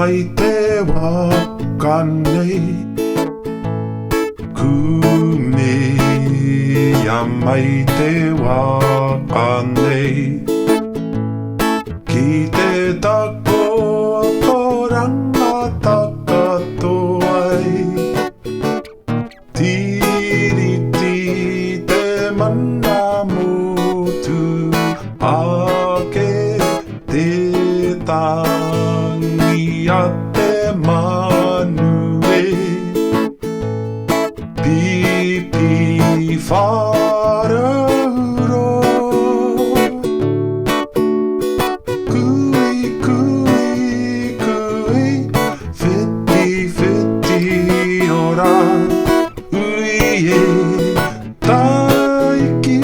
いてわかんない船山いてわかんない聞いてたorang kata-katuai Tiriti teman namutu Ake tetangi ate manue Pipi fararo Taiki